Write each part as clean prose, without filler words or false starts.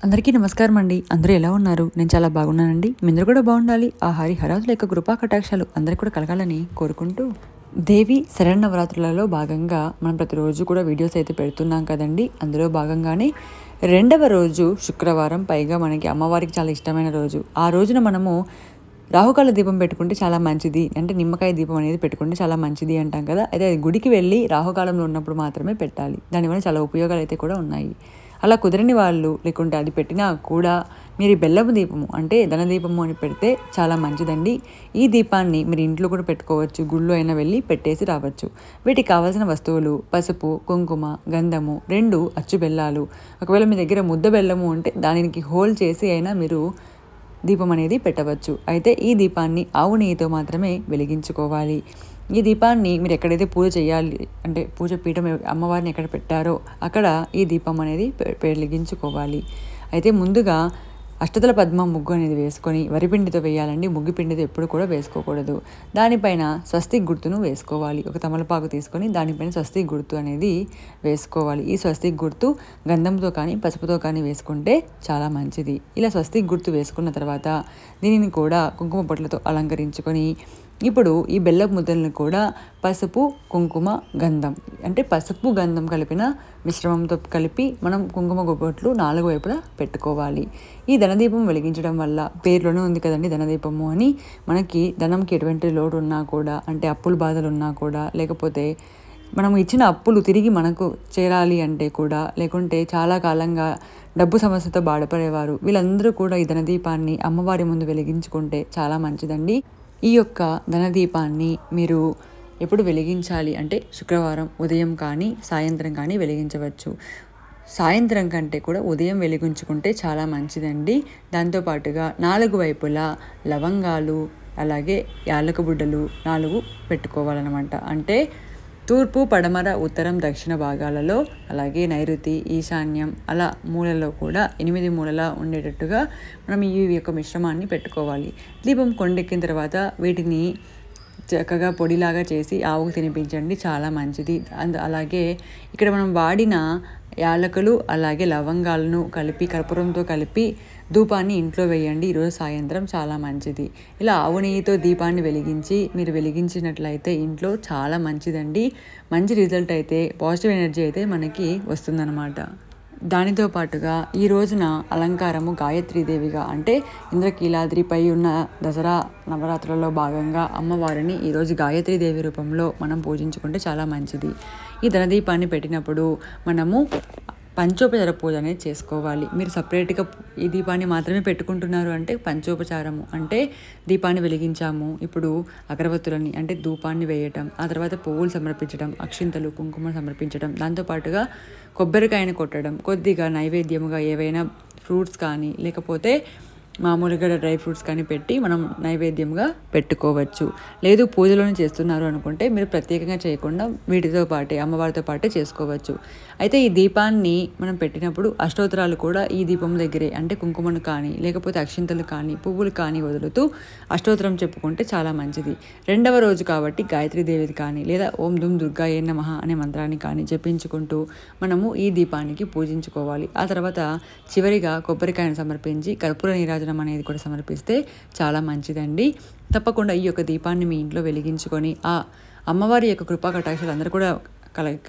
అందరికీ నమస్కారం అండి. అందరూ ఎలా ఉన్నారు? నేను చాలా బాగున్నానండి. మీందరూ కూడా బాగుండాలి. ఆ హరిహరాదుల యొక్క కృపా కటాక్షాలు అందరికీ కూడా కలగాలని కోరుకుంటూ, దేవి శరన్నవరాత్రులలో భాగంగా మనం ప్రతిరోజు కూడా వీడియోస్ అయితే పెడుతున్నాం కదండి. అందులో భాగంగానే రెండవ రోజు శుక్రవారం, పైగా మనకి అమ్మవారికి చాలా ఇష్టమైన రోజు. ఆ రోజున మనము రాహుకాల దీపం పెట్టుకుంటే చాలా మంచిది, అంటే నిమ్మకాయ దీపం అనేది పెట్టుకుంటే చాలా మంచిది అంటాం కదా. అయితే అది గుడికి వెళ్ళి రాహుకాలంలో ఉన్నప్పుడు మాత్రమే పెట్టాలి. దానివల్ల చాలా ఉపయోగాలు అయితే కూడా ఉన్నాయి. అలా కుదరని వాళ్ళు, లేకుంటే అది పెట్టినా కూడా మీరు బెల్లపు దీపము అంటే ధనదీపము అని పెడితే చాలా మంచిదండి. ఈ దీపాన్ని మీరు ఇంట్లో కూడా పెట్టుకోవచ్చు, గుళ్ళో అయినా వెళ్ళి పెట్టేసి రావచ్చు. వీటికి కావాల్సిన వస్తువులు పసుపు, కుంకుమ, గంధము, 2 అచ్చు బెల్లాలు. ఒకవేళ మీ దగ్గర ముద్ద బెల్లము ఉంటే దానికి హోల్ చేసి అయినా మీరు దీపం అనేది పెట్టవచ్చు. అయితే ఈ దీపాన్ని ఆవు నెయ్యితో మాత్రమే వెలిగించుకోవాలి. ఈ దీపాన్ని మీరు ఎక్కడైతే పూజ చేయాలి, అంటే పూజ పీఠం అమ్మవారిని ఎక్కడ పెట్టారో అక్కడ ఈ దీపం అనేది వెలిగించుకోవాలి. అయితే ముందుగా అష్టదళ పద్మ ముగ్గు అనేది వేసుకొని, వరిపిండితో వేయాలండి. ముగ్గు పిండితో ఎప్పుడు కూడా వేసుకోకూడదు. దానిపైన స్వస్తిక్ గుర్తును వేసుకోవాలి. ఒక తమలపాకు తీసుకొని దానిపైన స్వస్తిక్ గుర్తు అనేది వేసుకోవాలి. ఈ స్వస్తిక్ గుర్తు గంధంతో కానీ పసుపుతో కానీ వేసుకుంటే చాలా మంచిది. ఇలా స్వస్తిక్ గుర్తు వేసుకున్న తర్వాత దీనిని కూడా కుంకుమ బొట్లతో అలంకరించుకొని, ఇప్పుడు ఈ బెల్లపు ముద్దలను కూడా పసుపు, కుంకుమ, గంధం, అంటే పసుపు గంధం కలిపిన మిశ్రమంతో కలిపి మనం కుంకుమ బొట్లు 4 వైపులా పెట్టుకోవాలి. ఈ ధనదీపం వెలిగించడం వల్ల, పేరులోనే ఉంది కదండి ధనదీపము అని, మనకి ధనంకి ఎటువంటి లోటు ఉన్నా కూడా, అంటే అప్పుల బాధలు ఉన్నా కూడా, లేకపోతే మనం ఇచ్చిన అప్పులు తిరిగి మనకు చేరాలి అంటే కూడా, లేకుంటే చాలా కాలంగా డబ్బు సమస్యతో బాధపడేవారు, వీళ్ళందరూ కూడా ఈ ధనదీపాన్ని అమ్మవారి ముందు వెలిగించుకుంటే చాలా మంచిదండి. ఈ యొక్క ధనదీపాన్ని మీరు ఎప్పుడు వెలిగించాలి అంటే శుక్రవారం ఉదయం కానీ సాయంత్రం కానీ వెలిగించవచ్చు. సాయంత్రం కంటే కూడా ఉదయం వెలిగించుకుంటే చాలా మంచిదండి. దాంతోపాటుగా 4 వైపులా లవంగాలు, అలాగే యాలక బుడ్డలు 4 పెట్టుకోవాలన్నమాట. అంటే తూర్పు, పడమర, ఉత్తరం, దక్షిణ భాగాలలో, అలాగే నైరుతి, ఈశాన్యం, అలా మూలలో కూడా 8 మూలలా ఉండేటట్టుగా మనం ఈ యొక్క మిశ్రమాన్ని పెట్టుకోవాలి. దీపం కొండెక్కిన తర్వాత వీటిని చక్కగా పొడిలాగా చేసి ఆవుకు తినిపించండి, చాలా మంచిది. అలాగే ఇక్కడ మనం వాడిన యాలకులు అలాగే లవంగాలను కలిపి కర్పూరంతో కలిపి ధూపాన్ని ఇంట్లో వేయండి ఈరోజు సాయంత్రం, చాలా మంచిది. ఇలా ఆవు నెయ్యితో దీపాన్ని వెలిగించి మీరు వెలిగించినట్లయితే ఇంట్లో చాలా మంచిదండి. మంచి రిజల్ట్ అయితే, పాజిటివ్ ఎనర్జీ అయితే మనకి వస్తుందన్నమాట. దానితో పాటుగా ఈ రోజున అలంకారము గాయత్రీదేవిగా, అంటే ఇంద్రకీలాద్రిపై ఉన్న దసరా నవరాత్రులలో భాగంగా అమ్మవారిని ఈరోజు గాయత్రీదేవి రూపంలో మనం పూజించుకుంటే చాలా మంచిది. ఈ ధనదీపాన్ని పెట్టినప్పుడు మనము పంచోపచార పూజ అనేది చేసుకోవాలి. మీరు సపరేట్గా ఈ దీపాన్ని మాత్రమే పెట్టుకుంటున్నారు అంటే పంచోపచారము అంటే దీపాన్ని వెలిగించాము, ఇప్పుడు అగరవత్తులని అంటే ధూపాన్ని వేయటం, ఆ తర్వాత పువ్వులు సమర్పించడం, అక్షింతలు, కుంకుమ సమర్పించడం, దాంతోపాటుగా కొబ్బరికాయను కొట్టడం, కొద్దిగా నైవేద్యముగా ఏవైనా ఫ్రూట్స్ కానీ లేకపోతే మామూలుగా డ్రై ఫ్రూట్స్ కానీ పెట్టి మనం నైవేద్యంగా పెట్టుకోవచ్చు. లేదు పూజలోనే చేస్తున్నారు అనుకుంటే మీరు ప్రత్యేకంగా చేయకుండా వీటితో పాటే అమ్మవారితో పాటే చేసుకోవచ్చు. అయితే ఈ దీపాన్ని మనం పెట్టినప్పుడు అష్టోత్తరాలు కూడా ఈ దీపం దగ్గరే, అంటే కుంకుమను కానీ లేకపోతే అక్షింతలు కానీ పువ్వులు కానీ వదులుతూ అష్టోత్తరం చెప్పుకుంటే చాలా మంచిది. రెండవ రోజు కాబట్టి గాయత్రీదేవిది కానీ లేదా ఓం దుమ్ దుర్గాయే నమః అనే మంత్రాన్ని కానీ జపించుకుంటూ మనము ఈ దీపానికి పూజించుకోవాలి. ఆ తర్వాత చివరిగా కొబ్బరికాయను సమర్పించి కర్పూర నీరాజనం అనేది కూడా సమర్పిస్తే చాలా మంచిదండి. తప్పకుండా ఈ యొక్క దీపాన్ని మీ ఇంట్లో వెలిగించుకొని ఆ అమ్మవారి యొక్క కృపా కటాక్షాలు అందరూ కూడా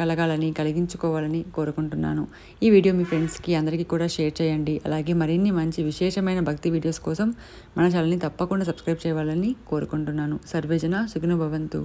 కలగాలని, కలిగించుకోవాలని కోరుకుంటున్నాను. ఈ వీడియో మీ ఫ్రెండ్స్కి అందరికీ కూడా షేర్ చేయండి. అలాగే మరిన్ని మంచి విశేషమైన భక్తి వీడియోస్ కోసం మన ఛానల్ని తప్పకుండా సబ్స్క్రైబ్ చేయాలని కోరుకుంటున్నాను. సర్వేజన సుఖినో భవంతు.